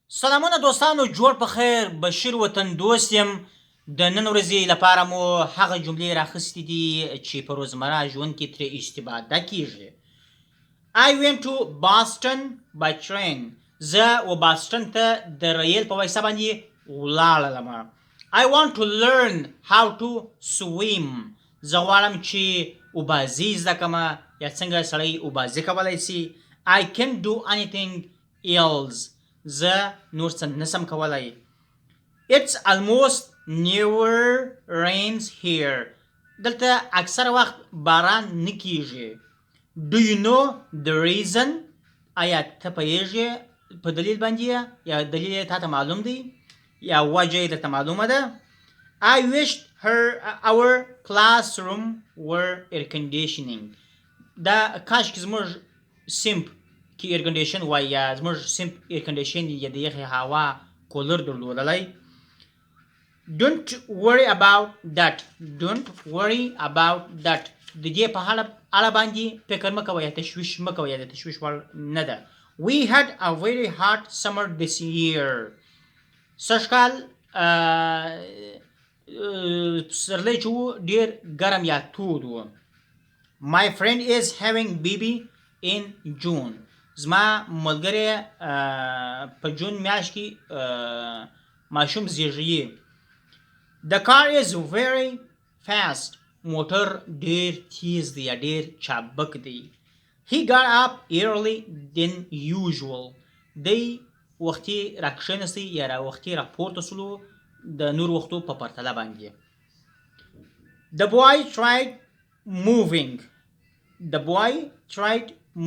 سلامونه دوستانو، جوړ په خیر. بشیر وطن دوست یم. د نن ورځې لپاره مو هغه جملې راخیستې دي چې په روزمره ژوند کې ترې استفاده کیږي. I went to Boston by train. زه و باستن ته د ریل په واسطه باندې ولاړلم. I want to learn how to swim. زه غواړم چې اوبازي زده کړم یا څنګه سړی اوبازي کولی سي. I can't do anything else. زه نور څه نسم کولی. It's almost never rains here. دلته اکثر وخت باران نه کیږي. Do you know the reason? آیا ته پوهیږې په دلیل باندې یا دلیل یې تا ته معلوم دی یا وجه یې درته معلومه ده؟ I wished our classroom were air conditioning. دا کاشکې زموږ صنف کې ایر کنډیشن وای یا زموږ صنف ایر کنډیشن یا د یخې هوا کولر درلودلی. Don't worry about that. Don't worry about that. د دې په اړه باندې فکر مه کوه یا تشویش مه کوه یا د تشویش وړ نه ده. We had a very hot summer this year. سږ کال پسرلی چې و ډېر ګرم یا تود و. My friend is having baby in June. زما ملګری په جون میاشت کې ماشوم زیږوي. The car is very fast. موټر ډېر تیز دی یا ډېر چابک دی. He got up early than usual. دی وختي راکښېنستی یا را وختي راپورته سولو د نور وختو په پرتله باندې. The boy tried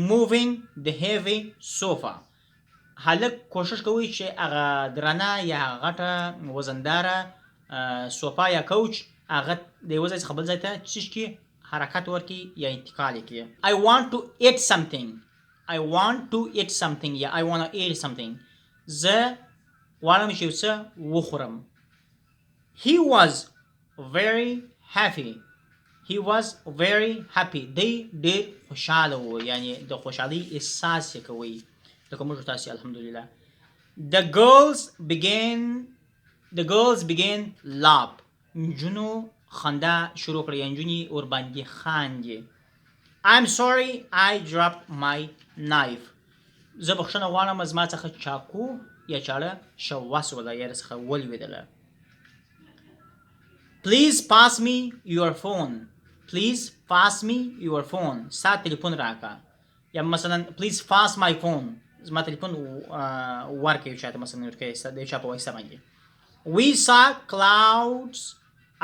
moving the heavy sofa. هلک کوشش کوي چې هغه درنه یا غټه وزنداره صوفا یا کوچ هغه د یوه ځای څخه بل ځای ته څه کړي، حرکت ورکړي یا انتقال یې کړي. I want to eat something. یا I want to eat something. زه غواړم چې یو څه وخورم. He was very happy. دی ډېر خوشحاله و، یعنی د خوشحالۍ احساس یې کوي لکه موږ تاسې الحمدلله. The girls began laugh. نجونو خندا شروع کړه یا نجونې ورباندې خاندي. I'm sorry I dropped my knife. زه بخښنه غواړم زما څخه چاقو یا چاړه شوسوله یا راڅخه ولوېدله. Please pass me your phone. ستا تلیفون راکړه. یا مثلا please pass my phone. زما تلیفون ورکړه یو چاته، مثلا ورکړه د یو چا په واسطه باندې. We saw clouds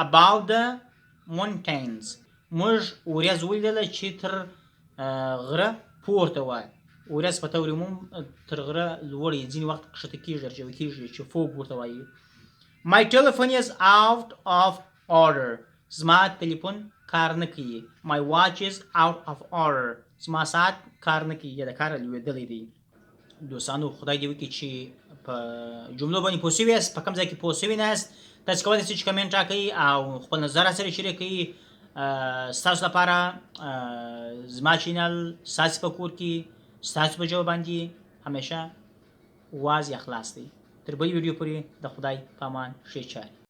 above the mountains. موږ ورېځ ولیدله چې تر غره پورته وه. ورېځ په تورې عموم تر غره لوړې ځینې وخت کښته کېږي راجوه کېږي چې فوق ورته وایي. My telephone is out of order. زما تلیفون کار نه کوي. My watch is out of order. زما ساعت کار نه کوي یا د کاره لوېدلی دی. دوستانو خدای دې وکړي چې په جملو باندې پوه شوي یاست، په کوم ځای کې پوه شوي نه یاست. تاسې کولی شئ چې کمنټ راکړئ او خپل نظر راسره شریک کړئ. ستاسو لپاره زما چینل ستاسې په کور کې ستاسو په ژبه باندې همیشه واضح خلاص دی. تر بلې ویډیو پورې د خدای په امان ښې چارې.